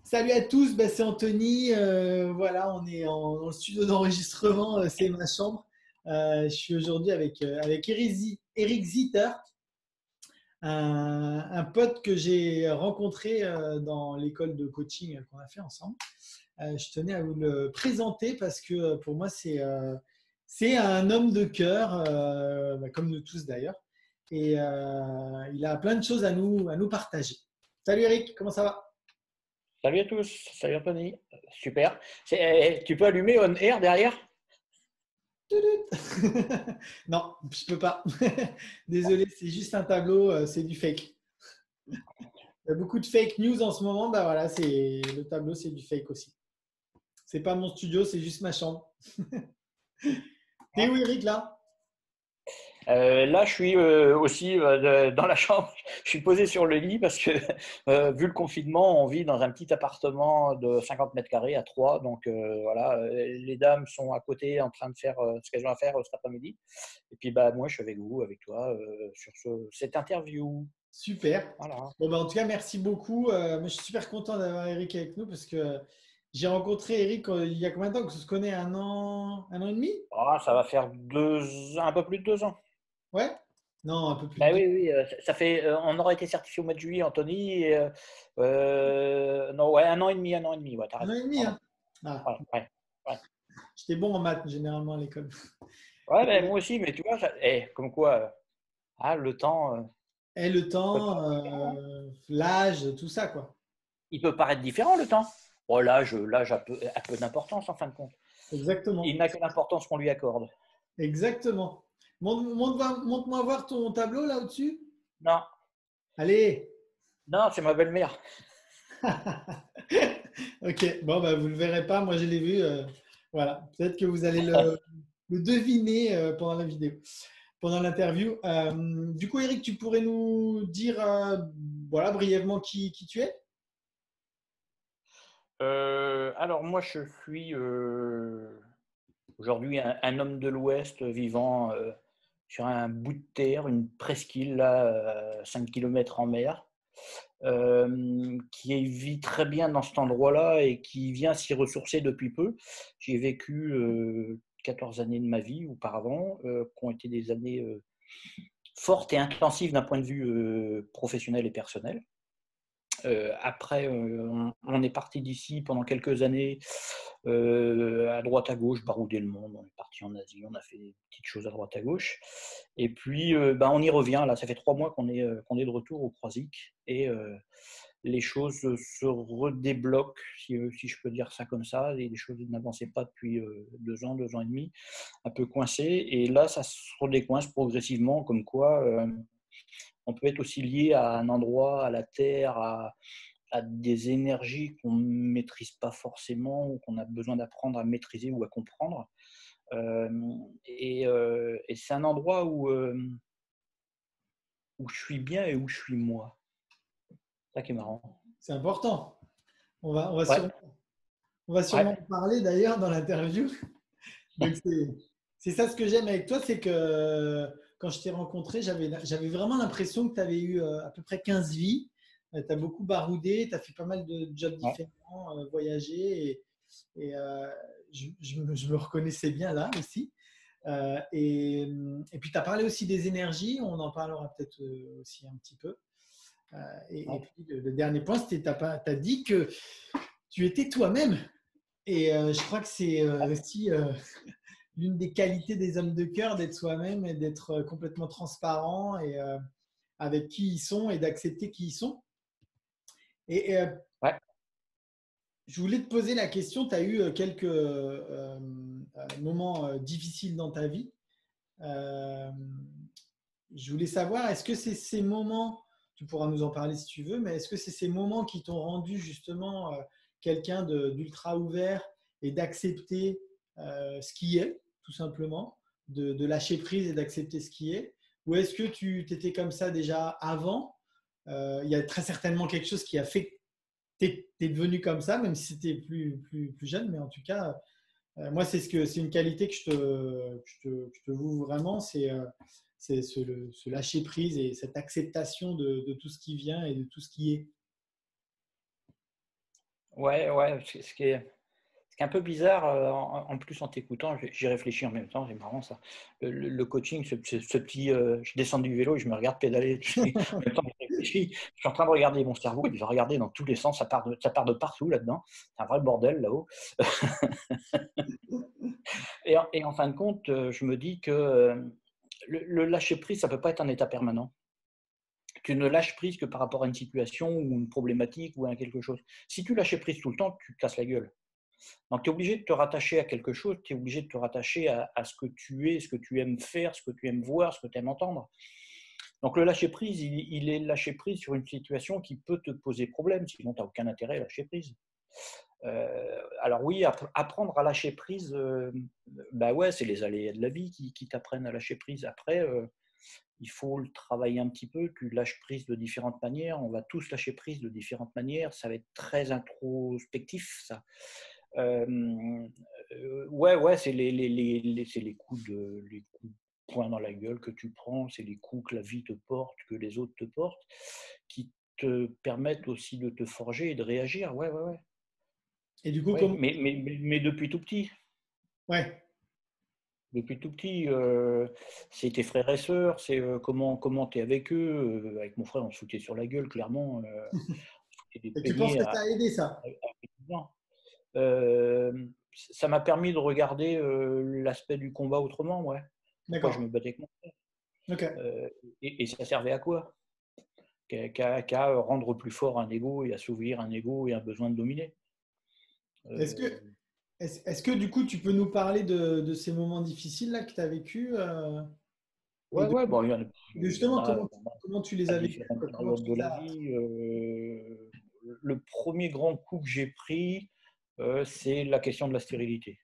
Salut à tous, c'est Anthony. Voilà, on est dans le studio d'enregistrement, c'est ma chambre. Je suis aujourd'hui avec Eric Zitter, un pote que j'ai rencontré dans l'école de coaching qu'on a fait ensemble. Je tenais à vous le présenter parce que pour moi, c'est un homme de cœur, comme nous tous d'ailleurs. Et il a plein de choses à nous partager. Salut Eric, comment ça va? Salut à tous, salut Anthony, super. Tu peux allumer on air derrière? Non, je peux pas. Désolé, c'est juste un tableau, c'est du fake. Il y a beaucoup de fake news en ce moment, bah voilà, c'est le tableau, c'est du fake aussi. C'est pas mon studio, c'est juste ma chambre. T'es où Eric là? Là, je suis aussi dans la chambre. Je suis posé sur le lit parce que, vu le confinement, on vit dans un petit appartement de 50 mètres carrés à 3. Donc, voilà, les dames sont à côté en train de faire ce qu'elles ont à faire cet après-midi. Et puis, bah, moi, je suis avec vous, avec toi, sur cette interview. Super. Voilà. Bon, en tout cas, merci beaucoup. Moi, je suis super content d'avoir Eric avec nous parce que j'ai rencontré Eric il y a combien de temps que se connaît? Un an et demi? Ah, ça va faire un peu plus de 2 ans. Ouais? Non, un peu plus Bah de deux. oui, oui, ça fait, on aura été certifié au mois de juillet, Anthony. Et, non, ouais, un an et demi, ouais, t'as Un an raison. et demi, Pardon. hein? Ah, Ouais, ouais, ouais. j'étais bon en maths généralement à l'école. Ouais, ben, moi aussi, mais tu vois, comme quoi, le temps Et le peut temps, paraître différent. l'âge, tout ça, quoi. Il peut paraître différent, le temps. Oh, l'âge a peu d'importance, en fin de compte. Il Exactement. n'a que l'importance qu'on lui accorde. Exactement. Montre-moi voir ton tableau là au-dessus. Non, Allez. non, c'est ma belle-mère. Ok, bon, vous ne le verrez pas, moi je l'ai vu. Voilà, peut-être que vous allez le deviner pendant la vidéo, pendant l'interview. Du coup, Eric, tu pourrais nous dire voilà, brièvement qui tu es? Alors, moi, je suis aujourd'hui un homme de l'Ouest vivant sur un bout de terre, une presqu'île, là, 5 km en mer, qui vit très bien dans cet endroit-là et qui vient s'y ressourcer depuis peu. J'y ai vécu 14 années de ma vie auparavant, qui ont été des années fortes et intensives d'un point de vue professionnel et personnel. Après, on est parti d'ici pendant quelques années, à droite à gauche, barouder le monde. On est parti en Asie, on a fait des petites choses à droite à gauche. Et puis, on y revient. Là, ça fait 3 mois qu'on est de retour au Croisic et les choses se redébloquent, si je peux dire ça comme ça. Les choses n'avançaient pas depuis 2 ans et demi, un peu coincées. Et là, ça se redécoince progressivement, comme quoi on peut être aussi lié à un endroit, à la terre, à des énergies qu'on ne maîtrise pas forcément ou qu'on a besoin d'apprendre à maîtriser ou à comprendre. Euh, et c'est un endroit où je suis bien et où je suis moi. C'est ça qui est marrant. C'est important. On va Ouais, sûrement, on va sûrement ouais, en parler d'ailleurs dans l'interview. Donc, c'est ça ce que j'aime avec toi, c'est que quand je t'ai rencontré, j'avais vraiment l'impression que tu avais eu à peu près 15 vies. Tu as beaucoup baroudé, tu as fait pas mal de jobs ouais. différents, voyagé, et je me reconnaissais bien là aussi. Et puis, tu as parlé aussi des énergies, on en parlera peut-être aussi un petit peu. Et Ouais. puis, le dernier point, c'était tu as dit que tu étais toi-même. Et je crois que c'est aussi l'une des qualités des hommes de cœur d'être soi-même et d'être complètement transparent et avec qui ils sont et d'accepter qui ils sont. Et Ouais. je voulais te poser la question, tu as eu quelques moments difficiles dans ta vie. Euh, je voulais savoir, est-ce que c'est ces moments, tu pourras nous en parler si tu veux, mais est-ce que c'est ces moments qui t'ont rendu justement quelqu'un d'ultra ouvert et d'accepter ce qui est, tout simplement, de lâcher prise et d'accepter ce qui est? Ou est-ce que tu étais comme ça déjà avant? Il y a très certainement quelque chose qui a fait que tu es devenu comme ça, même si c'était plus jeune, mais en tout cas, moi, c'est une qualité que je te voue vraiment, c'est ce lâcher prise et cette acceptation de tout ce qui vient et de tout ce qui est. Ouais, ouais, ce qui est un peu bizarre, en plus en t'écoutant, j'y réfléchis en même temps, c'est marrant ça. Le coaching, ce petit, je descends du vélo et je me regarde pédaler, en même temps je réfléchis, je suis en train de regarder mon cerveau, il va regarder dans tous les sens, ça part de partout là-dedans, c'est un vrai bordel là-haut. Et en fin de compte, je me dis que le lâcher prise, ça ne peut pas être un état permanent. Tu ne lâches prise que par rapport à une situation ou une problématique ou à quelque chose. Si tu lâches prise tout le temps, tu te casses la gueule. Donc, tu es obligé de te rattacher à quelque chose, tu es obligé de te rattacher à ce que tu es, ce que tu aimes faire, ce que tu aimes voir, ce que tu aimes entendre. Donc, le lâcher-prise, il est lâcher prise sur une situation qui peut te poser problème, sinon tu n'as aucun intérêt à lâcher prise. Alors oui, apprendre à lâcher prise, bah ouais, c'est les aléas de la vie qui t'apprennent à lâcher prise. Après, il faut le travailler un petit peu, tu lâches prise de différentes manières, on va tous lâcher prise de différentes manières, ça va être très introspectif, ça. Ouais, c'est c'est les coups de poing dans la gueule que tu prends, c'est les coups que la vie te porte, que les autres te portent, qui te permettent aussi de te forger et de réagir. Ouais, ouais, ouais. Et du coup, Ouais. comment… Mais depuis tout petit. Ouais, Depuis tout petit, c'est tes frères et sœurs, c'est comment tu es avec eux. Avec mon frère, on se foutait sur la gueule, clairement. On se foutait des et tu penses peignets que ça a aidé ça? à 10 ans. Ça m'a permis de regarder l'aspect du combat autrement, ouais. Pourquoi je D'accord. me battais avec mon frère. Ok. Et ça servait à quoi? Qu'à rendre plus fort un ego et assouvir un ego et un besoin de dominer. Est-ce que, Euh, est-ce que du coup, tu peux nous parler de ces moments difficiles là que tu as vécu et ouais, ouais, bon, de il y en justement a comment tu les à as vécus, différentes quoi, comment périodes tu de les la as… vie. Le premier grand coup que j'ai pris, c'est la question de la stérilité.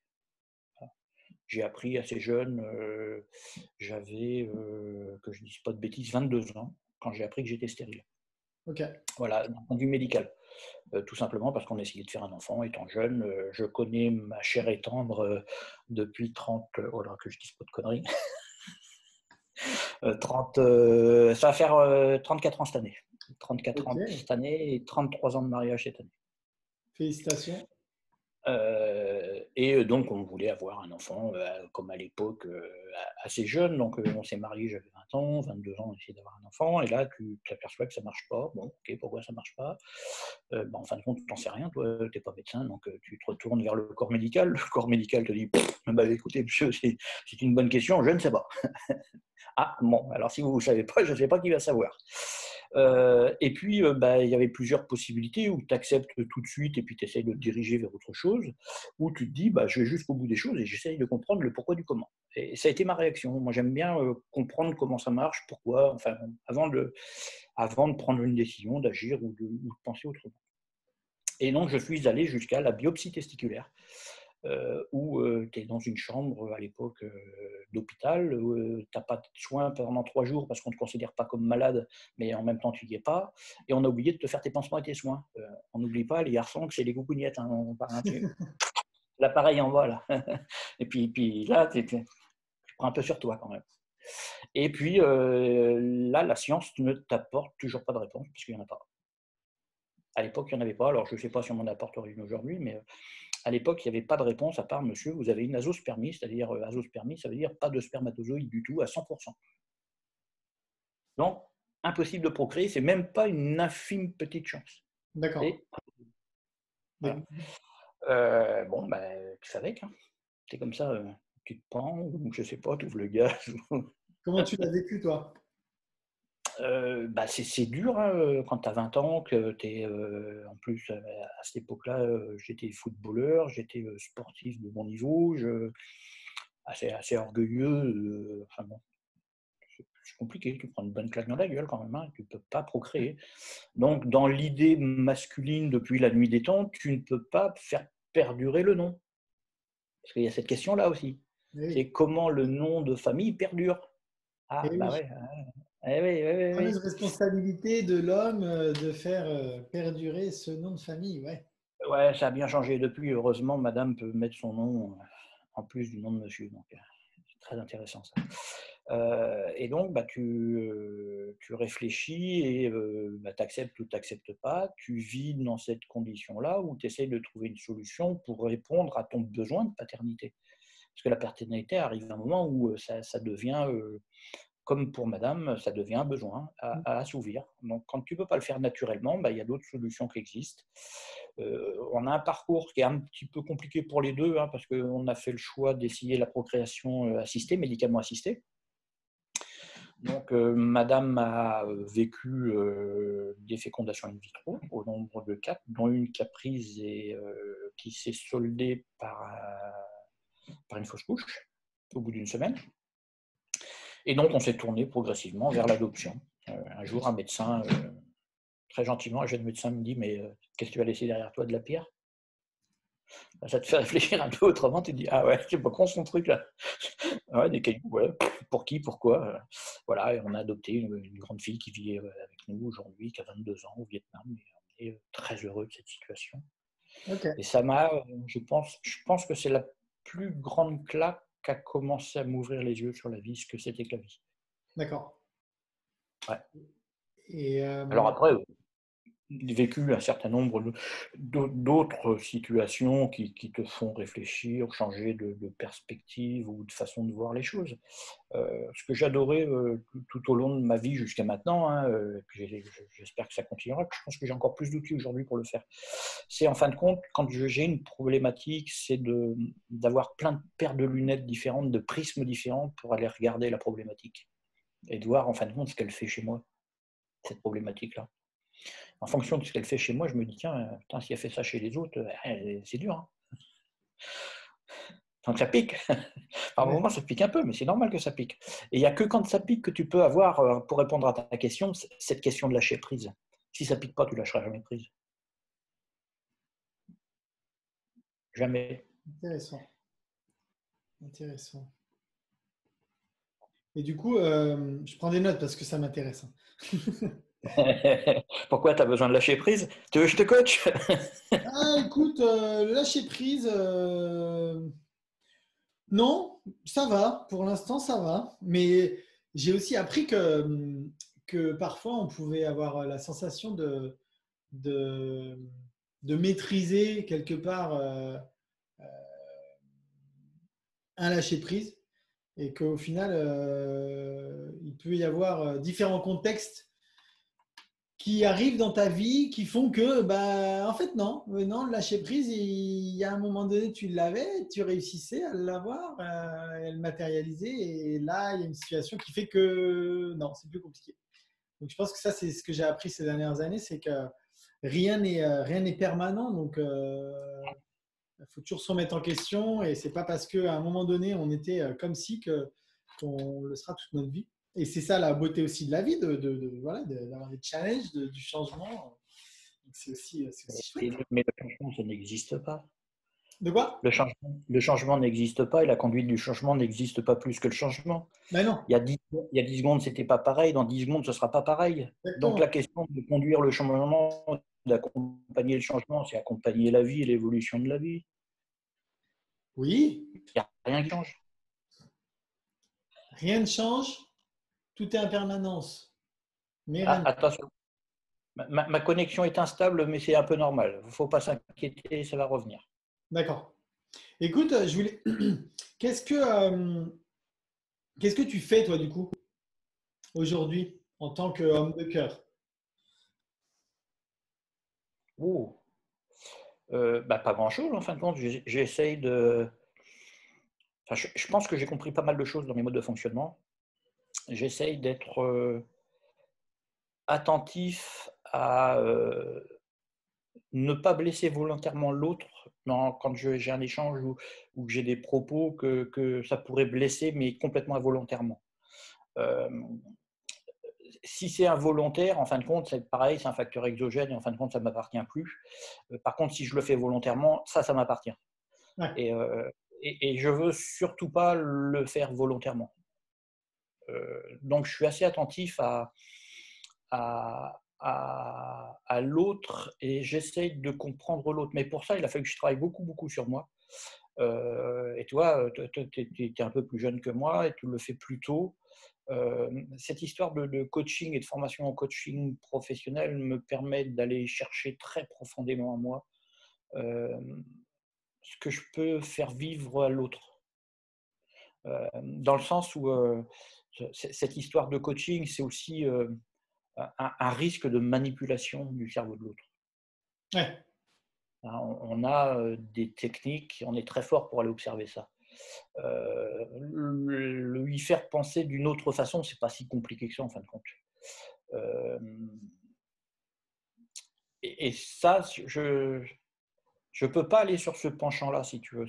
J'ai appris assez jeune, j'avais, que je ne dise pas de bêtises, 22 ans, quand j'ai appris que j'étais stérile. Ok. Voilà, d'un point de vue médical. Tout simplement parce qu'on essayait de faire un enfant étant jeune. Je connais ma chère et tendre depuis 30, oh là, que je dise pas de conneries, 30, ça va faire 34 ans cette année. 34 Ok. ans cette année et 33 ans de mariage cette année. Félicitations. Et donc, on voulait avoir un enfant, comme à l'époque, assez jeune. Donc, on s'est marié, j'avais 20 ans, 22 ans, on essayait d'avoir un enfant. Et là, tu t'aperçois que ça ne marche pas. Bon, ok, pourquoi ça ne marche pas? En fin de compte, tu n'en sais rien, toi, tu n'es pas médecin. Donc, tu te retournes vers le corps médical. Le corps médical te dit, bah, écoutez, monsieur, c'est une bonne question, je ne sais pas. Ah, bon, alors si vous ne savez pas, je ne sais pas qui va savoir. Et puis, il y avait plusieurs possibilités où tu acceptes tout de suite et puis tu essayes de te diriger vers autre chose, où tu te dis, je vais jusqu'au bout des choses et j'essaye de comprendre le pourquoi du comment. Et ça a été ma réaction. Moi, j'aime bien comprendre comment ça marche, pourquoi, enfin, avant de prendre une décision, d'agir ou de penser autrement. Et donc, je suis allé jusqu'à la biopsie testiculaire. Où tu es dans une chambre à l'époque d'hôpital, tu n'as pas de soins pendant 3 jours parce qu'on ne te considère pas comme malade, mais en même temps tu n'y es pas, et on a oublié de te faire tes pansements et tes soins. On n'oublie pas les garçons que c'est les coucougnettes, hein, l'appareil en bas là. Et puis là, tu prends un peu sur toi quand même. Et puis là, la science ne t'apporte toujours pas de réponse parce qu'il n'y en a pas. À l'époque, il n'y en avait pas, alors je ne sais pas si on m'en apporterait une aujourd'hui, mais à l'époque, il n'y avait pas de réponse à part monsieur, vous avez une azospermie, c'est-à-dire azospermie, ça veut dire pas de spermatozoïdes du tout à 100%. Donc, impossible de procréer, c'est même pas une infime petite chance. D'accord. Et voilà. Tu fais avec, hein. C'est comme ça, tu te pends, ou je sais pas, tu ouvres le gaz. Comment tu l'as vécu, toi? C'est dur hein, quand tu as 20 ans, que tu es en plus à cette époque-là, j'étais footballeur, j'étais sportif de bon niveau, assez orgueilleux. Enfin bon, c'est compliqué, tu prends une bonne claque dans la gueule quand même, hein, tu ne peux pas procréer. Donc, dans l'idée masculine depuis la nuit des temps, tu ne peux pas faire perdurer le nom. Parce qu'il y a cette question-là aussi. Eh oui. C'est comment le nom de famille perdure. Eh Ah, bah oui. ouais. Eh oui, oui, oui, La fameuse oui. responsabilité de l'homme de faire perdurer ce nom de famille, ouais. Ouais, ça a bien changé depuis. Heureusement, madame peut mettre son nom en plus du nom de monsieur. Donc, c'est très intéressant ça. Et donc, tu réfléchis et tu acceptes ou tu n'acceptes pas. Tu vis dans cette condition-là où tu essaies de trouver une solution pour répondre à ton besoin de paternité. Parce que la paternité arrive à un moment où ça devient, comme pour madame, ça devient un besoin à assouvir. Donc, quand tu ne peux pas le faire naturellement, il y a d'autres solutions qui existent. On a un parcours qui est un petit peu compliqué pour les deux, parce qu'on a fait le choix d'essayer la procréation assistée, médicalement assistée. Donc, madame a vécu des fécondations in vitro au nombre de 4, dont une caprice et qui s'est soldée par une fausse couche au bout d'une semaine. Et donc, on s'est tourné progressivement vers l'adoption. Un jour, un médecin, très gentiment, un jeune médecin me dit « Mais qu'est-ce que tu vas laisser derrière toi, de la pierre ?» Ça te fait réfléchir un peu autrement, tu te dis « Ah ouais, c'est pas con son truc là. » Ouais, des cailloux, ouais. Pour qui, pourquoi Voilà, et on a adopté une grande fille qui vit avec nous aujourd'hui, qui a 22 ans au Vietnam, et on est très heureux de cette situation. Ok, Et ça m'a, je pense que c'est la plus grande claque qui a commencé à m'ouvrir les yeux sur la vie, ce que c'était que la vie. d'accord. Ouais. Et Alors après, vécu un certain nombre d'autres situations qui te font réfléchir, changer de perspective ou de façon de voir les choses. Ce que j'adorais tout au long de ma vie jusqu'à maintenant, j'espère que ça continuera, je pense que j'ai encore plus d'outils aujourd'hui pour le faire. C'est en fin de compte, quand j'ai une problématique, c'est d'avoir plein de paires de lunettes différentes, de prismes différents pour aller regarder la problématique et de voir en fin de compte ce qu'elle fait chez moi, cette problématique-là. En fonction de ce qu'elle fait chez moi, je me dis, tiens, putain, si elle fait ça chez les autres, c'est dur. Hein. Donc ça pique. Par ouais, moment, ça pique un peu, mais c'est normal que ça pique. Et il n'y a que quand ça pique que tu peux avoir, pour répondre à ta question, cette question de lâcher prise. Si ça pique pas, tu lâcheras jamais prise. Jamais. intéressant. Intéressant. Et du coup, je prends des notes parce que ça m'intéresse. Pourquoi tu as besoin de lâcher prise? Tu veux que je te coach? Ah, écoute, lâcher prise, non, ça va. Pour l'instant, ça va. Mais j'ai aussi appris que parfois, on pouvait avoir la sensation de, de maîtriser quelque part un lâcher prise et qu'au final, il peut y avoir différents contextes qui arrivent dans ta vie qui font que, bah, en fait, non, non, le lâcher prise, il y a un moment donné, tu l'avais, tu réussissais à l'avoir, à le matérialiser, et là, il y a une situation qui fait que, non, c'est plus compliqué. Donc, je pense que ça, c'est ce que j'ai appris ces dernières années, c'est que rien n'est permanent, donc il faut toujours se remettre en question, et c'est pas parce qu'à un moment donné, on était comme si qu'on le sera toute notre vie. Et c'est ça la beauté aussi de la vie, voilà, d'avoir des challenges, du changement. C'est aussi chouette. Mais le changement, ça n'existe pas. De quoi? Le changement n'existe pas et la conduite du changement n'existe pas plus que le changement. Ben non, Il y a 10 secondes, ce n'était pas pareil. Dans 10 secondes, ce ne sera pas pareil. Donc la exactement. question de conduire le changement, d'accompagner le changement, c'est accompagner la vie et l'évolution de la vie. Oui, Il n'y a rien qui change. rien ne change, tout est en permanence. Mais rien Ah, ne... attention, ma connexion est instable, mais c'est un peu normal. Il ne faut pas s'inquiéter, ça va revenir. D'accord. Écoute, je voulais. Qu'est-ce que, euh, qu'est-ce que tu fais, toi, du coup, aujourd'hui, en tant qu'homme de cœur? Oh. Pas grand-chose, en fin de compte. J'essaye de. Enfin, je pense que j'ai compris pas mal de choses dans mes modes de fonctionnement. J'essaye d'être attentif à ne pas blesser volontairement l'autre quand j'ai un échange ou que j'ai des propos que ça pourrait blesser, mais complètement involontairement. Euh, Si c'est involontaire, en fin de compte, c'est pareil, c'est un facteur exogène et en fin de compte, ça ne m'appartient plus. Par contre, si je le fais volontairement, ça m'appartient. Ouais, Et, euh, et je ne veux surtout pas le faire volontairement. Donc, je suis assez attentif à l'autre et j'essaye de comprendre l'autre. Mais pour ça, il a fallu que je travaille beaucoup, beaucoup sur moi. Et toi, tu es un peu plus jeune que moi et tu le fais plus tôt. Cette histoire de coaching et de formation en coaching professionnel me permet d'aller chercher très profondément à moi euh, ce que je peux faire vivre à l'autre. Dans le sens où cette histoire de coaching, c'est aussi un risque de manipulation du cerveau de l'autre. Ouais. On a des techniques, on est très fort pour aller observer ça. Lui faire penser d'une autre façon, c'est pas si compliqué que ça en fin de compte. Et ça, je peux pas aller sur ce penchant-là, si tu veux.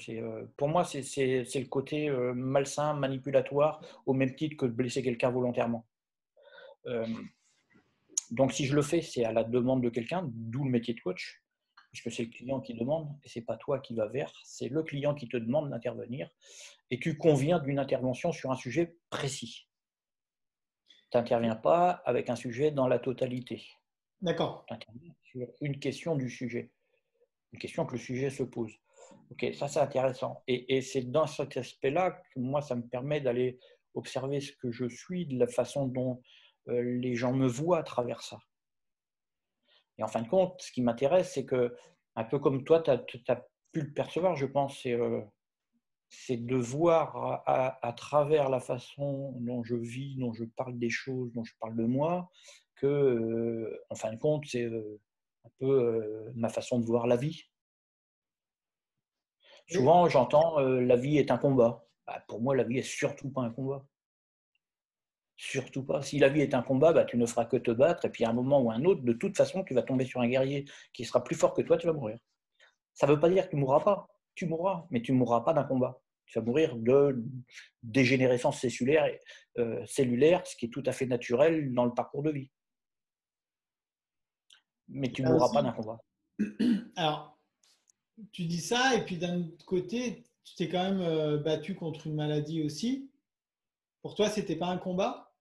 Pour moi, c'est le côté malsain, manipulatoire, au même titre que de blesser quelqu'un volontairement. Donc, si je le fais, c'est à la demande de quelqu'un, d'où le métier de coach, puisque c'est le client qui demande, et c'est pas toi qui vas vers, c'est le client qui te demande d'intervenir, et tu conviens d'une intervention sur un sujet précis. Tu n'interviens pas avec un sujet dans la totalité. D'accord. Tu interviens sur une question du sujet, une question que le sujet se pose. Ok, ça c'est intéressant. Et c'est dans cet aspect-là que moi, ça me permet d'aller observer ce que je suis, de la façon dont les gens me voient à travers ça. Et en fin de compte, ce qui m'intéresse, c'est que, un peu comme toi, tu as pu le percevoir, je pense, c'est de voir à travers la façon dont je vis, dont je parle des choses, dont je parle de moi, que, en fin de compte, c'est un peu ma façon de voir la vie. Et, Souvent, j'entends la vie est un combat. Bah, pour moi, la vie est surtout pas un combat. Surtout pas. Si la vie est un combat, bah, tu ne feras que te battre, et puis à un moment ou à un autre, de toute façon, tu vas tomber sur un guerrier qui sera plus fort que toi, tu vas mourir. Ça ne veut pas dire que tu ne mourras pas. Tu mourras, mais tu ne mourras pas d'un combat. Tu vas mourir de dégénérescence cellulaire, ce qui est tout à fait naturel dans le parcours de vie. Mais tu ne là mourras pas aussi, d'un combat. alors, tu dis ça, et puis d'un autre côté, tu t'es quand même battu contre une maladie aussi. Pour toi, c'était pas un combat?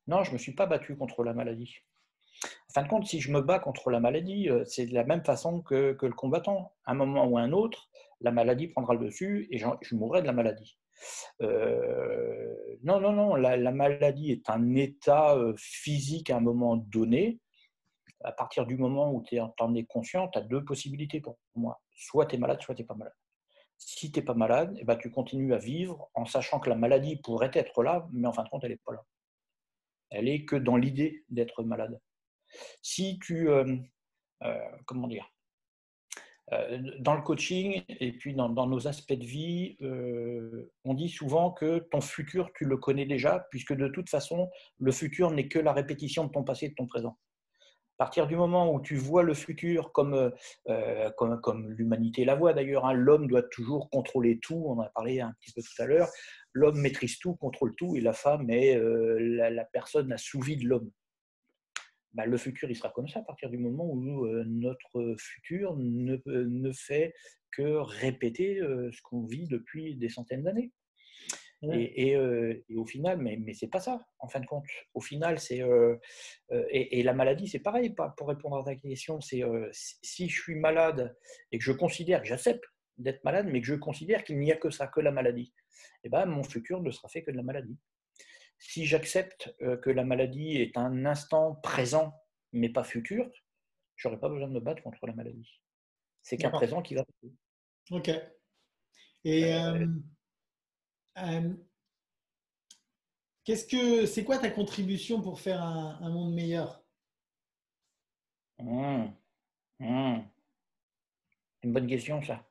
Non, je ne me suis pas battu contre la maladie. En fin de compte, si je me bats contre la maladie, c'est de la même façon que le combattant. À un moment ou à un autre, la maladie prendra le dessus et je mourrai de la maladie. Non, non, non, la maladie est un état physique à un moment donné. À partir du moment où tu en es conscient, tu as deux possibilités pour moi. Soit tu es malade, soit tu n'es pas malade. Si tu n'es pas malade, eh ben, tu continues à vivre en sachant que la maladie pourrait être là, mais en fin de compte, elle n'est pas là. Elle est que dans l'idée d'être malade. Si tu, comment dire, dans le coaching et puis dans nos aspects de vie, on dit souvent que ton futur, tu le connais déjà, puisque de toute façon, le futur n'est que la répétition de ton passé et de ton présent. À partir du moment où tu vois le futur comme l'humanité la voit d'ailleurs, hein, l'homme doit toujours contrôler tout, on en a parlé un petit peu tout à l'heure, l'homme maîtrise tout, contrôle tout, et la femme est la personne assouvie de l'homme. Bah, le futur, il sera comme ça à partir du moment où notre futur ne fait que répéter ce qu'on vit depuis des centaines d'années. Ouais. Et au final, mais c'est pas ça, en fin de compte. Au final, et la maladie, c'est pareil, pour répondre à ta question, c'est si je suis malade et que je considère, que j'accepte d'être malade, mais que je considère qu'il n'y a que ça, que la maladie, et ben, mon futur ne sera fait que de la maladie. Si j'accepte que la maladie est un instant présent, mais pas futur, je n'aurai pas besoin de me battre contre la maladie. C'est qu'un D'accord. présent qui va. Ok. Et euh, c'est quoi ta contribution pour faire un monde meilleur? Mmh, mmh. Une bonne question, ça.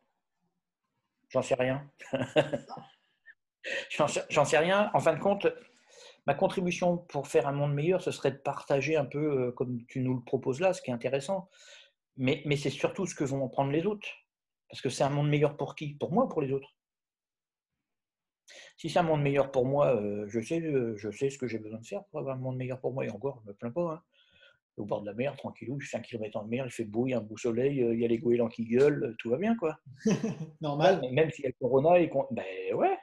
J'en sais rien. J'en sais rien. En fin de compte, ma contribution pour faire un monde meilleur, ce serait de partager un peu, comme tu nous le proposes là, ce qui est intéressant. Mais c'est surtout ce que vont en prendre les autres. Parce que c'est un monde meilleur pour qui? Pour moi ou pour les autres? Si c'est un monde meilleur pour moi, je sais ce que j'ai besoin de faire pour avoir un monde meilleur pour moi. Et encore, je ne me plains pas. Hein. Au bord de la mer, tranquillou, je suis 5 km en mer, il fait beau, il y a un beau soleil, il y a les goélands qui gueulent, tout va bien, quoi. Ouais, Normal. même s'il y a le corona, ben ouais,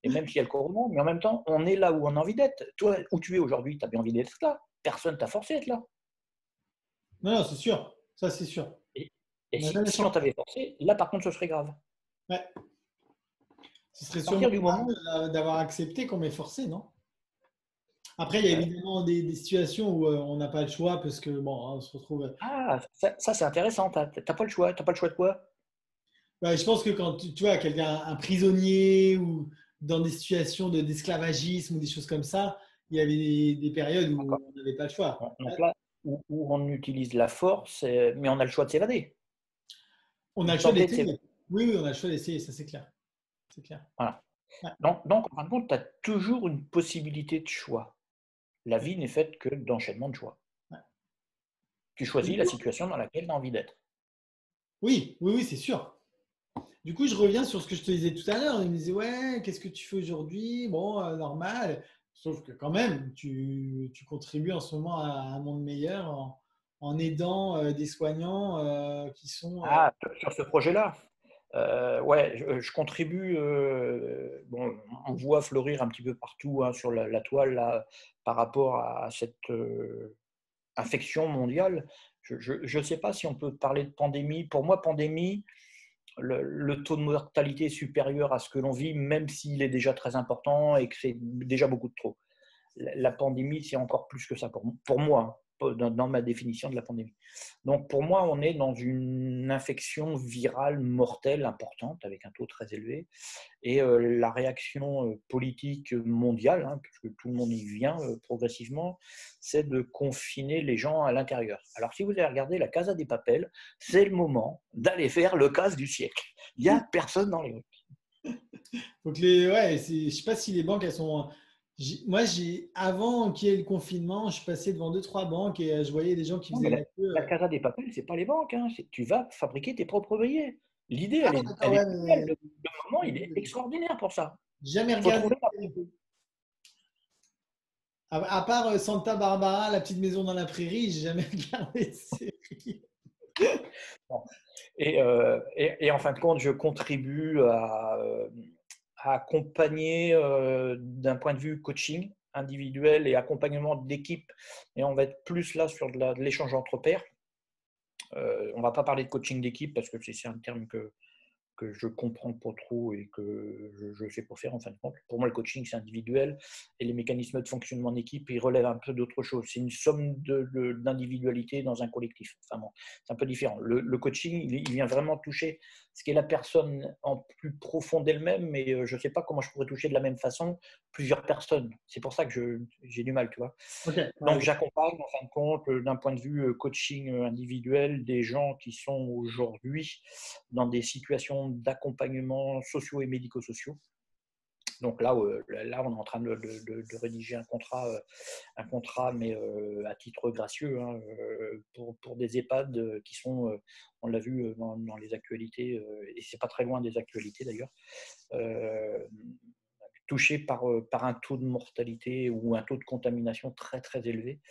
et même s'il y a le corona, mais en même temps, on est là où on a envie d'être. Toi, où tu es aujourd'hui, tu as bien envie d'être là. Personne t'a forcé à être là. Non, non, c'est sûr. Ça, c'est sûr. Et, On et n'a si, jamais si on senti. t'avait forcé, là, par contre, ce serait grave. Ouais. Ce serait À sûrement partir du moment d'avoir accepté qu'on m'ait forcé, non? Après, il y a évidemment des situations où on n'a pas le choix parce que, bon, on se retrouve. ah, ça c'est intéressant, t'as pas le choix, t'as pas le choix de quoi? Ouais, je pense que quand tu vois quelqu'un, un prisonnier ou dans des situations d'esclavagisme ou des choses comme ça, il y avait des périodes où on n'avait pas le choix. Donc là, où on utilise la force, mais on a le choix de s'évader, On ou a de le choix tenter de d'essayer. s'évader. Oui, oui, on a le choix d'essayer, ça c'est clair. C'est clair. Voilà. Ouais. Donc, en fin de compte, tu as toujours une possibilité de choix. La vie n'est faite que d'enchaînement de choix. Ouais. Tu choisis la situation dans laquelle tu as envie d'être. Oui, oui, oui, c'est sûr. Du coup, je reviens sur ce que je te disais tout à l'heure. Il me disait, ouais, qu'est-ce que tu fais aujourd'hui? Bon, normal. Sauf que quand même, tu contribues en ce moment à un monde meilleur en aidant des soignants qui sont. Ah, sur ce projet-là, ouais, je contribue. Bon, on voit fleurir un petit peu partout hein, sur la toile là, par rapport à cette infection mondiale. Je ne sais pas si on peut parler de pandémie. Pour moi, pandémie, le taux de mortalité est supérieur à ce que l'on vit, même s'il est déjà très important et que c'est déjà beaucoup de trop. La pandémie, c'est encore plus que ça pour moi, hein, dans ma définition de la pandémie. Donc pour moi, on est dans une infection virale mortelle importante, avec un taux très élevé, et la réaction politique mondiale, hein, puisque tout le monde y vient progressivement, c'est de confiner les gens à l'intérieur. Alors si vous avez regardé la Casa des Papel, c'est le moment d'aller faire le casse du siècle. Il n'y a personne dans les rues. Donc ouais, je sais pas si les banques elles sont. Moi, avant qu'il y ait le confinement, je passais devant deux trois banques et je voyais des gens qui Non, faisaient mais la queue. la Casa des Papel, c'est pas les banques. Hein. Tu vas fabriquer tes propres billets. L'idée, Ah elle d'accord, est ouais, géniale. mais Le moment, il est extraordinaire pour ça. jamais Il faut regardé. trouver la vérité. À part Santa Barbara, la petite maison dans la prairie, j'ai jamais regardé de série. Bon. Et en fin de compte, je contribue à accompagner d'un point de vue coaching individuel et accompagnement d'équipe. Et on va être plus là sur de l'échange entre pairs. On ne va pas parler de coaching d'équipe parce que c'est un terme que je comprends pas trop et que je fais pour faire en fin de compte. Pour moi, le coaching, c'est individuel et les mécanismes de fonctionnement en équipe, ils relèvent un peu d'autre chose. C'est une somme d'individualité dans un collectif. Enfin bon, c'est un peu différent. Le coaching, il vient vraiment toucher ce qu'est la personne en plus profond d'elle-même, mais je ne sais pas comment je pourrais toucher de la même façon plusieurs personnes. C'est pour ça que j'ai du mal, tu vois. Ok, Donc, ouais, j'accompagne, en fin de compte, d'un point de vue coaching individuel, des gens qui sont aujourd'hui dans des situations d'accompagnement sociaux et médico-sociaux. Donc là, on est en train de rédiger un contrat, mais à titre gracieux, hein, pour des EHPAD qui sont, on l'a vu dans les actualités, et c'est pas très loin des actualités d'ailleurs, euh, touchés par un taux de mortalité ou un taux de contamination très très élevé.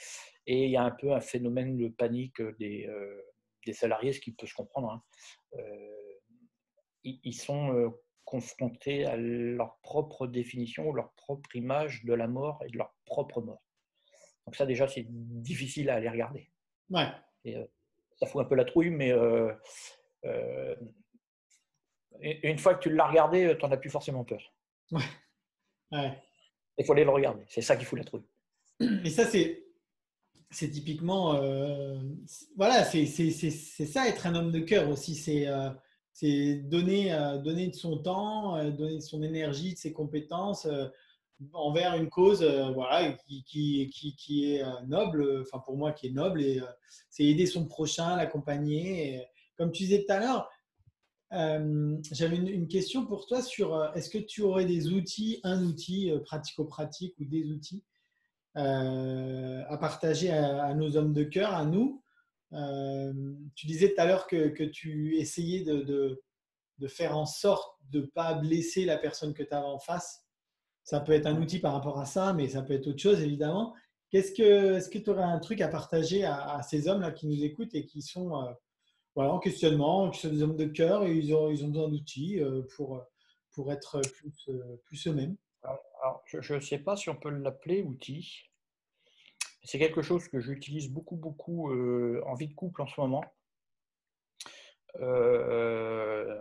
Et il y a un peu un phénomène de panique des salariés, ce qui peut se comprendre. Hein. Ils sont confrontés à leur propre définition ou leur propre image de la mort et de leur propre mort. Donc ça déjà, c'est difficile à aller regarder. ouais, Et, ça fout un peu la trouille, mais euh, une fois que tu l'as regardé, tu n'en as plus forcément peur. ouais, ouais. Il faut aller le regarder. C'est ça qui fout la trouille. Et ça, c'est typiquement, voilà, c'est ça être un homme de cœur aussi. C'est donner de son temps, donner de son énergie, de ses compétences envers une cause, voilà, qui est noble. Enfin, pour moi, qui est noble et c'est aider son prochain, l'accompagner. Comme tu disais tout à l'heure, j'avais une question pour toi sur est-ce que tu aurais des outils, un outil pratico-pratique ou des outils à partager à nos hommes de cœur, à nous. Tu disais tout à l'heure que tu essayais de faire en sorte de ne pas blesser la personne que tu avais en face. Ça peut être un outil par rapport à ça, mais ça peut être autre chose, évidemment. Est-ce que tu aurais un truc à partager à ces hommes-là qui nous écoutent et qui sont voilà, en questionnement, qui sont des hommes de cœur et ils ont besoin d'outils pour être plus eux-mêmes? Alors, je ne sais pas si on peut l'appeler outil. C'est quelque chose que j'utilise beaucoup, beaucoup en vie de couple en ce moment. Euh,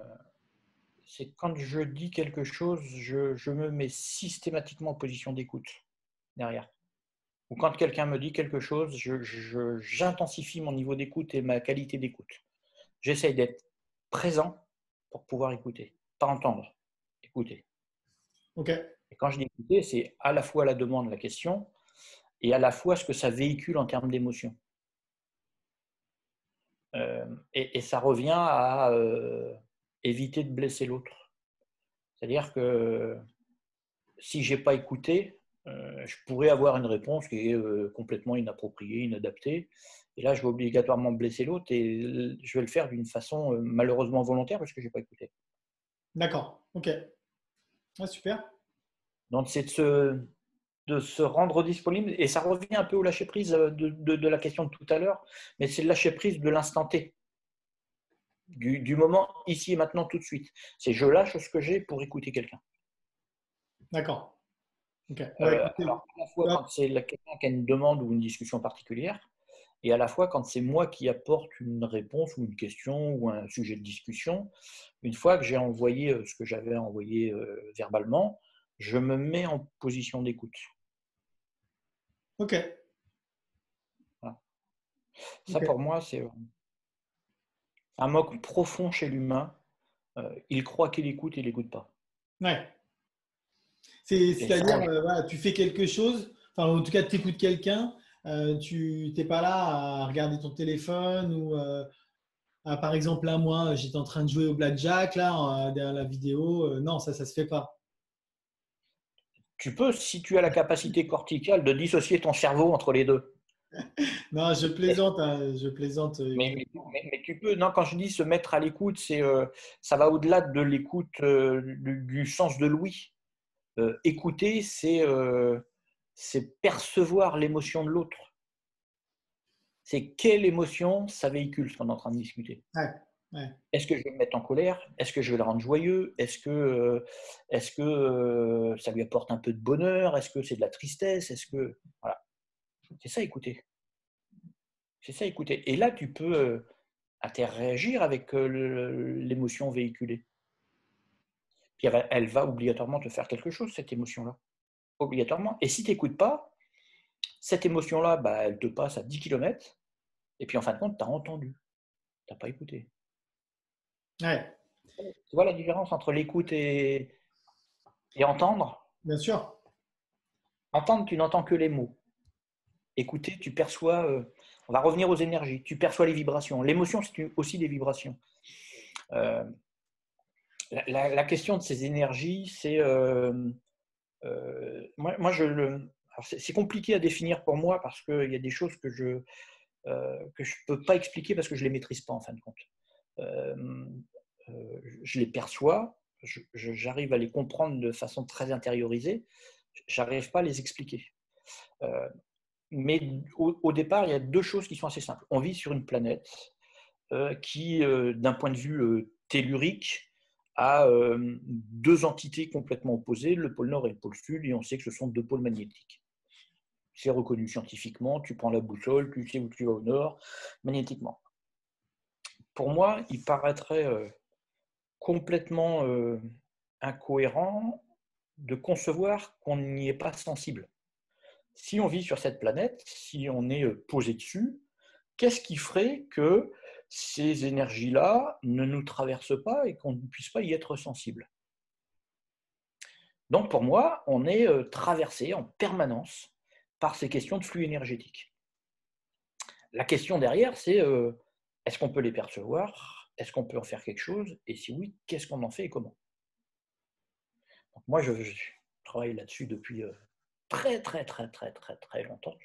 c'est quand je dis quelque chose, je me mets systématiquement en position d'écoute derrière. Ou quand quelqu'un me dit quelque chose, j'intensifie mon niveau d'écoute et ma qualité d'écoute. J'essaye d'être présent pour pouvoir écouter, pas entendre, écouter. Ok. Et quand je dis écouter, c'est à la fois la demande, la question, et à la fois ce que ça véhicule en termes d'émotion. Et ça revient à éviter de blesser l'autre. C'est-à-dire que si je n'ai pas écouté, je pourrais avoir une réponse qui est complètement inappropriée, inadaptée. Et là, je vais obligatoirement blesser l'autre et je vais le faire d'une façon malheureusement volontaire parce que je n'ai pas écouté. D'accord. Ok. Ah, super. Donc, c'est de se rendre disponible. Et ça revient un peu au lâcher-prise de la question de tout à l'heure, mais c'est le lâcher-prise de l'instant T. Du moment ici et maintenant tout de suite. C'est je lâche ce que j'ai pour écouter quelqu'un. D'accord. Ok. Ouais, écoutez, Alors, à la fois hop. quand c'est quelqu'un qui a une demande ou une discussion particulière, et à la fois quand c'est moi qui apporte une réponse ou une question ou un sujet de discussion, une fois que j'ai envoyé ce que j'avais envoyé verbalement, je me mets en position d'écoute. Ok. Voilà. Ça, Ok. pour moi, c'est un manque profond chez l'humain. Il croit qu'il écoute et il n'écoute pas. Ouais. Et ça, C'est-à-dire, voilà, tu fais quelque chose, enfin, en tout cas, tu écoutes quelqu'un, tu n'es pas là à regarder ton téléphone ou, par exemple, là, moi, j'étais en train de jouer au blackjack, là, derrière la vidéo. Non, ça se fait pas. tu peux, si tu as la capacité corticale, de dissocier ton cerveau entre les deux. Non, je plaisante, hein, je plaisante, Mais, évidemment. mais tu peux, non, quand je dis se mettre à l'écoute, ça va au-delà de l'écoute du sens de l'ouïe. Écouter, c'est percevoir l'émotion de l'autre. C'est quelle émotion ça véhicule ce qu'on est en train de discuter. Ouais, ouais. Est-ce que je vais me mettre en colère? Est-ce que je vais le rendre joyeux? Est-ce que ça lui apporte un peu de bonheur? Est-ce que c'est de la tristesse? Voilà. C'est ça écouter. C'est ça écouter. Et là, tu peux interagir avec l'émotion véhiculée. Puis elle va obligatoirement te faire quelque chose, cette émotion-là. Obligatoirement. Et si tu n'écoutes pas, cette émotion-là, bah, elle te passe à 10 km. Et puis en fin de compte, tu as entendu. Tu n'as pas écouté. Ouais, Tu vois la différence entre l'écoute et entendre? bien sûr. Entendre, tu n'entends que les mots. Écouter, tu perçois. On va revenir aux énergies. Tu perçois les vibrations. L'émotion, c'est aussi des vibrations. Euh, la question de ces énergies, c'est. Moi, c'est compliqué à définir pour moi parce qu'il y a des choses que je ne peux pas expliquer parce que je ne les maîtrise pas en fin de compte. Euh, je les perçois, j'arrive à les comprendre de façon très intériorisée, j'arrive pas à les expliquer. Mais au départ, il y a deux choses qui sont assez simples. On vit sur une planète qui, d'un point de vue tellurique, a deux entités complètement opposées, le pôle Nord et le pôle Sud, et on sait que ce sont deux pôles magnétiques. C'est reconnu scientifiquement, tu prends la boussole, tu sais où tu vas au nord, magnétiquement. Pour moi, il paraîtrait complètement incohérent de concevoir qu'on n'y est pas sensible. Si on vit sur cette planète, si on est posé dessus, qu'est-ce qui ferait que ces énergies-là ne nous traversent pas et qu'on ne puisse pas y être sensible? Donc pour moi, on est traversé en permanence par ces questions de flux énergétiques. La question derrière, c'est est-ce qu'on peut les percevoir? Est-ce qu'on peut en faire quelque chose? Et si oui, qu'est-ce qu'on en fait et comment? Donc moi, je travaille là-dessus depuis très, très, très, très, très, très longtemps.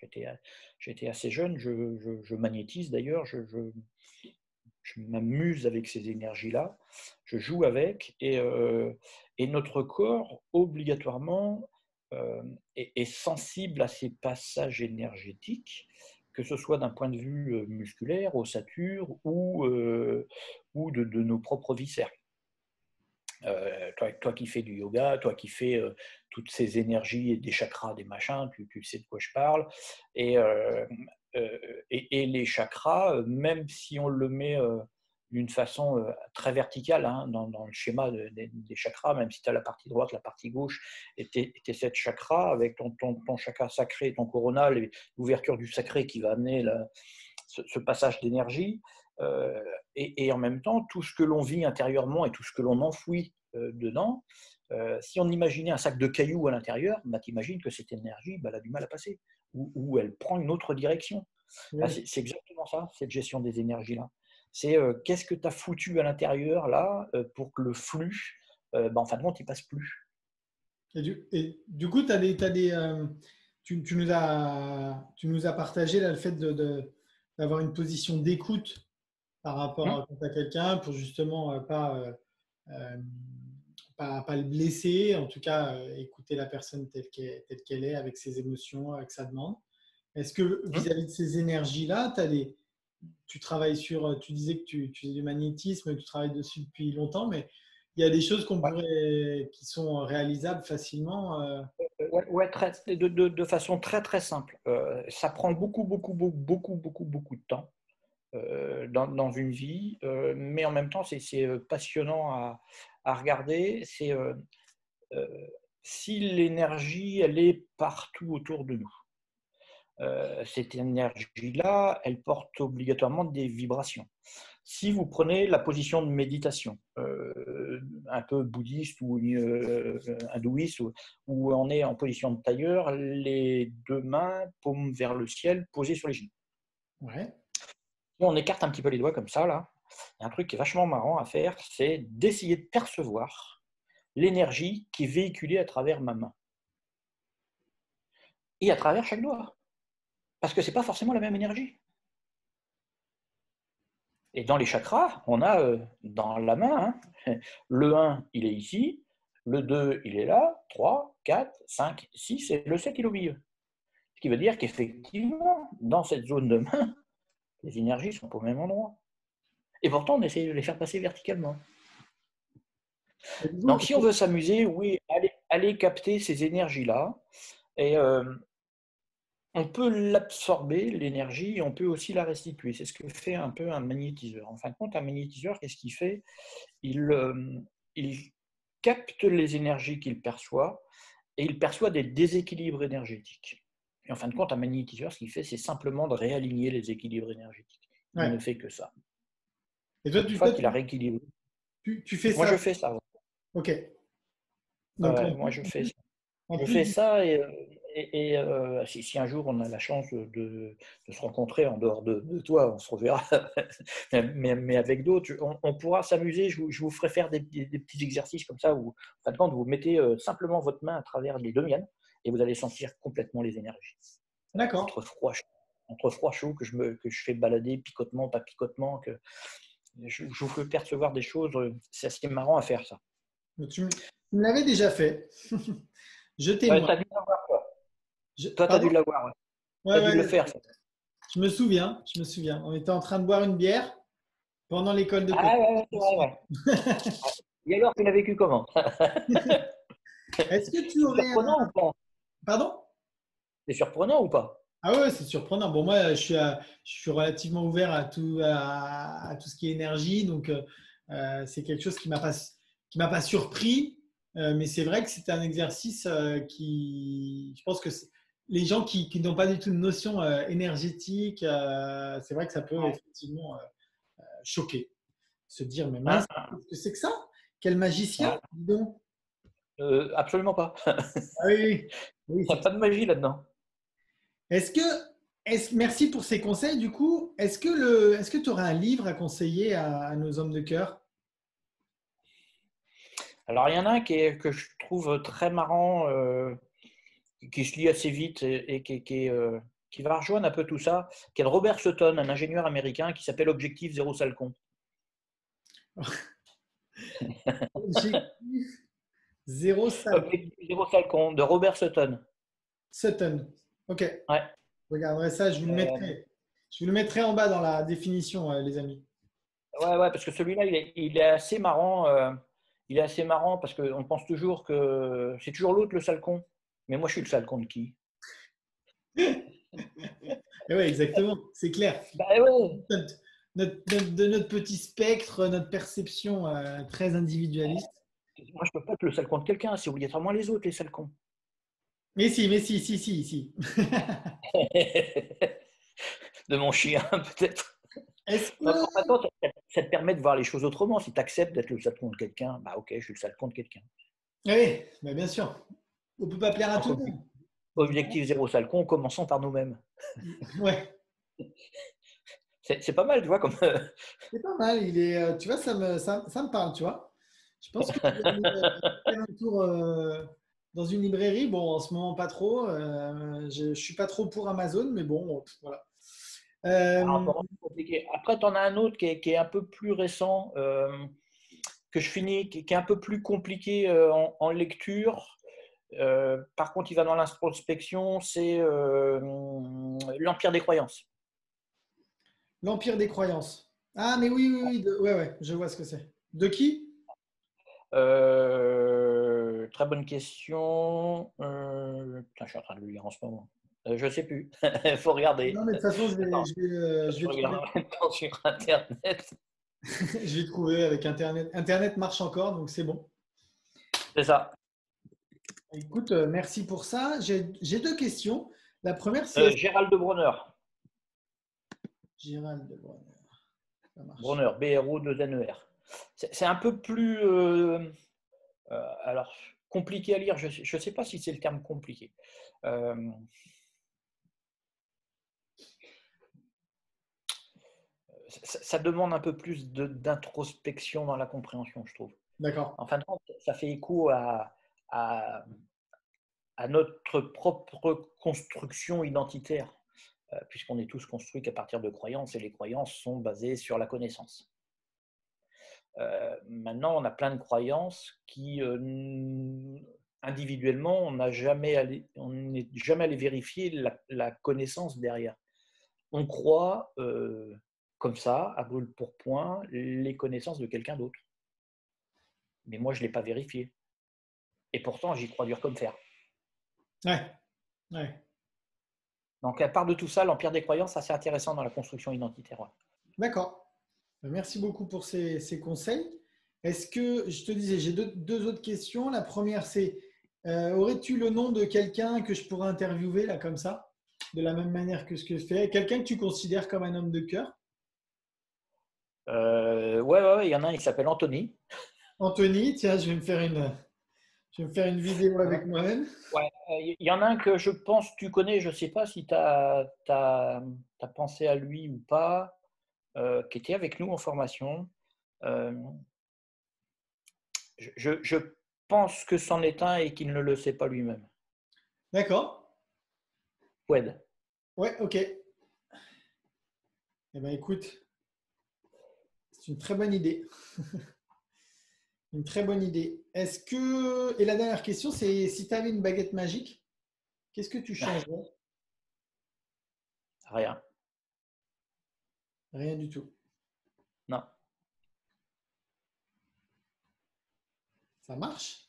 J'étais assez jeune, je magnétise d'ailleurs, je m'amuse avec ces énergies-là, je joue avec, et notre corps, obligatoirement, est sensible à ces passages énergétiques, que ce soit d'un point de vue musculaire, ossature ou de nos propres viscères. Toi qui fais du yoga, toi qui fais toutes ces énergies et des chakras, des machins, tu sais de quoi je parle. Et, et les chakras, même si on le met d'une façon très verticale hein, dans le schéma des chakras, même si tu as la partie droite, la partie gauche, et tes 7 chakras, avec ton chakra sacré, ton coronal, et l'ouverture du sacré qui va amener ce passage d'énergie. Et en même temps, tout ce que l'on vit intérieurement et tout ce que l'on enfouit dedans, si on imaginait un sac de cailloux à l'intérieur, bah, tu imagines que cette énergie, bah, elle a du mal à passer, ou elle prend une autre direction. Bah, Oui. c'est exactement ça, cette gestion des énergies-là. C'est qu'est-ce que tu as foutu à l'intérieur là pour que le flux, bah, en fin de compte, il passe plus. Et du coup, tu nous as partagé là, le fait d'avoir une position d'écoute par rapport quand tu as quelqu'un pour justement euh, pas le blesser, en tout cas écouter la personne telle qu'elle est, avec ses émotions, avec sa demande. Est-ce que vis-à-vis de ces énergies-là, tu travailles tu disais que tu faisais du magnétisme, tu travailles dessus depuis longtemps, mais il y a des choses qui sont réalisables facilement. Ouais, ouais, de façon très très simple. Ça prend beaucoup de temps dans une vie, mais en même temps, c'est passionnant à regarder. Euh, si l'énergie, elle est partout autour de nous, cette énergie-là, elle porte obligatoirement des vibrations. Si vous prenez la position de méditation, un peu bouddhiste ou hindouiste, où on est en position de tailleur, les deux mains, paume vers le ciel, posées sur les genoux. Ouais. Si on écarte un petit peu les doigts comme ça, là, il y a un truc qui est vachement marrant à faire, c'est d'essayer de percevoir l'énergie qui est véhiculée à travers ma main et à travers chaque doigt. Parce que ce n'est pas forcément la même énergie. Et dans les chakras, on a dans la main, hein, le 1, il est ici, le 2, il est là, 3, 4, 5, 6, et le 7, il est au milieu. Ce qui veut dire qu'effectivement, dans cette zone de main, les énergies sont au même endroit. Et pourtant, on essaie de les faire passer verticalement. Et du coup, Donc, si on veut s'amuser, oui, allez capter ces énergies-là. Et on peut l'absorber, l'énergie, et on peut aussi la restituer. C'est ce que fait un peu un magnétiseur. En fin de compte, un magnétiseur, qu'est-ce qu'il fait ? Il capte les énergies qu'il perçoit et il perçoit des déséquilibres énergétiques. Et en fin de compte, un magnétiseur, ce qu'il fait, c'est simplement de réaligner les équilibres énergétiques. Il ouais. ne fait que ça. Et toi, Une fois qu'il a rééquilibré. tu fais Moi, ça. je fais ça. Ok. Donc, Moi, je fais ça. en Je plus fais du- ça et si un jour on a la chance de se rencontrer en dehors de toi, on se reverra, mais avec d'autres, on pourra s'amuser. Je vous ferai faire des petits exercices comme ça où, en fin de compte, vous mettez simplement votre main à travers les deux miennes et vous allez sentir complètement les énergies. D'accord. Entre froid chaud que je fais balader, picotement, pas picotement, que je vous fais percevoir des choses. C'est assez marrant à faire ça. Donc, tu me l'avais déjà fait. Je Ouais, témoigne. tu as dû l'avoir, toi. Toi, tu as dû Pardon? l'avoir. Ouais. Tu Ouais, as dû le ouais. faire, ça. Je me souviens. Je me souviens. On était en train de boire une bière pendant l'école de commerce. Ah ouais, Je c'est me vrai, souviens. ouais. Et alors, tu l'as vécu comment? Est-ce que tu C'est aurais surprenant ou pas? Pardon? C'est surprenant ou pas? Ah ouais, c'est surprenant. Bon, moi, je suis relativement ouvert à tout ce qui est énergie, donc c'est quelque chose qui m'a pas surpris, mais c'est vrai que c'est un exercice je pense que les gens qui n'ont pas du tout de notion énergétique, c'est vrai que ça peut effectivement choquer, se dire, mais mince, Hein? qu'est-ce que c'est que ça? Quel magicien, Ouais. dis donc. Absolument pas. Ah oui, oui, oui, Il n'y a pas de magie là-dedans. Est-ce que, merci pour ces conseils. Du coup, est-ce que tu aurais un livre à conseiller à nos hommes de cœur? Alors, il y en a un que je trouve très marrant, qui se lit assez vite et qui va rejoindre un peu tout ça, qui est de Robert Sutton, un ingénieur américain qui s'appelle Objectif Zéro Salcon. Objectif zéro sale. Objectif Zéro Salcon de Robert Sutton. Sutton. Ok, Ouais. je regarderai ça. Je vous le Euh, mettrai. Je vous le mettrai en bas dans la définition, les amis. ouais, parce que celui-là, il est assez marrant. Il est assez marrant parce qu'on pense toujours que c'est toujours l'autre le sale con. Mais moi, je suis le sale con de qui? Et ouais, exactement. C'est clair. Bah ouais. de notre petit spectre, notre perception très individualiste. Moi, je ne peux pas être le sale con de quelqu'un, c'est obligatoirement les autres, les sales cons. Mais si. De mon chien, peut-être. Est-ce Non, que... maintenant, ça te permet de voir les choses autrement. Si tu acceptes d'être le sale con de quelqu'un, bah ok, je suis le sale con de quelqu'un. Oui, bah bien sûr. On ne peut pas plaire à tout Donc, le monde. objectif zéro sale con, commençons par nous-mêmes. Ouais, C'est pas mal, tu vois, comme. c'est pas mal. Tu vois, ça me parle, tu vois. Je pense que je vais aller faire un tour dans une librairie. Bon, en ce moment, pas trop. Je ne suis pas trop pour Amazon, mais bon, voilà. Alors, Euh, c'est compliqué. Après, tu en as un autre qui est un peu plus récent, que je finis, qui est un peu plus compliqué en lecture. Par contre, il va dans l'introspection, c'est l'Empire des croyances. L'Empire des croyances. Ah, mais oui. Ouais, je vois ce que c'est. De qui? Très bonne question. Putain, je suis en train de le lire en ce moment. Je ne sais plus. Il faut regarder. Non, mais de toute façon, Attends, je je vais regarde trouver. en même temps sur Internet. Je vais trouver avec Internet. Internet marche encore, donc c'est bon. C'est ça. Écoute, merci pour ça. J'ai deux questions. La première, c'est Gérald de Bronner. Gérald de Bronner. Ça marche. Bronner, B-R-O-2-N-E-R. C'est un peu plus alors, compliqué à lire. Je ne sais pas si c'est le terme compliqué. Ça demande un peu plus d'introspection dans la compréhension, je trouve. D'accord. En fin de compte, ça fait écho à notre propre construction identitaire, puisqu'on est tous construits qu'à partir de croyances, et les croyances sont basées sur la connaissance. Maintenant, on a plein de croyances qui, individuellement, on n'est jamais allé vérifier la connaissance derrière. On croit, comme ça, à brûle pour point, les connaissances de quelqu'un d'autre. Mais moi, je ne l'ai pas vérifié. Et pourtant, j'y crois dur comme fer. Ouais. Donc, à part de tout ça, l'empire des croyances, c'est assez intéressant dans la construction identitaire. Ouais. D'accord. Merci beaucoup pour ces conseils. Est-ce que, je te disais, j'ai deux autres questions. La première, c'est aurais-tu le nom de quelqu'un que je pourrais interviewer là comme ça, de la même manière que ce que je fais? Quelqu'un que tu considères comme un homme de cœur? Ouais, il y en a un, il s'appelle Anthony. Anthony, tiens, je vais me faire une vidéo avec moi-même. Ouais, il y en a un que je pense tu connais, je ne sais pas si tu as pensé à lui ou pas, qui était avec nous en formation. Euh, je pense que c'en est un et qu'il ne le sait pas lui-même. D'accord. Foued. Ouais, ok. Eh bien, écoute, c'est une très bonne idée. Une très bonne idée. Est-ce que. Et la dernière question, c'est si tu avais une baguette magique, qu'est-ce que tu changerais? Rien. Rien du tout. Non. Ça marche?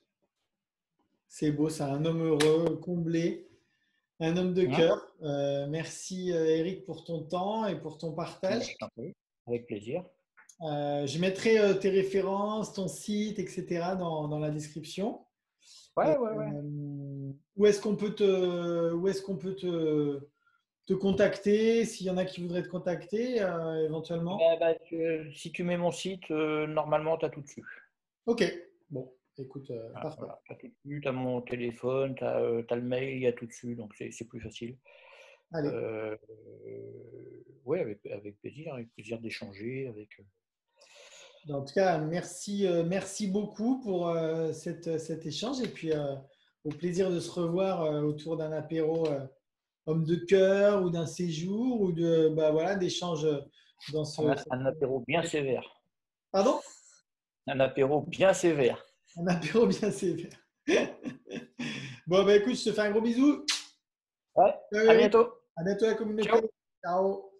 C'est beau, c'est un homme heureux, comblé, un homme de Hein. cœur. Merci Eric pour ton temps et pour ton partage. Je t'en prie. Avec plaisir. Je mettrai tes références, ton site, etc. dans la description. Ouais. Où est-ce qu'on peut te contacter s'il y en a qui voudraient te contacter éventuellement? Si tu mets mon site, normalement, tu as tout dessus. Ok, bon, écoute, parfait. Voilà, tu as tout dessus, tu as mon téléphone, tu as, le mail, il y a tout dessus, donc c'est plus facile. Allez, Oui, avec plaisir d'échanger. en tout cas, merci beaucoup pour cet échange et puis au plaisir de se revoir autour d'un apéro homme de cœur ou d'un séjour ou de bah, voilà d'échanges dans Un apéro bien sévère. Pardon? Un apéro bien sévère. Un apéro bien sévère. Bon, bah écoute, je te fais un gros bisou. Ouais, Ciao, à Eric. bientôt. À bientôt la communauté. Ciao. Ciao.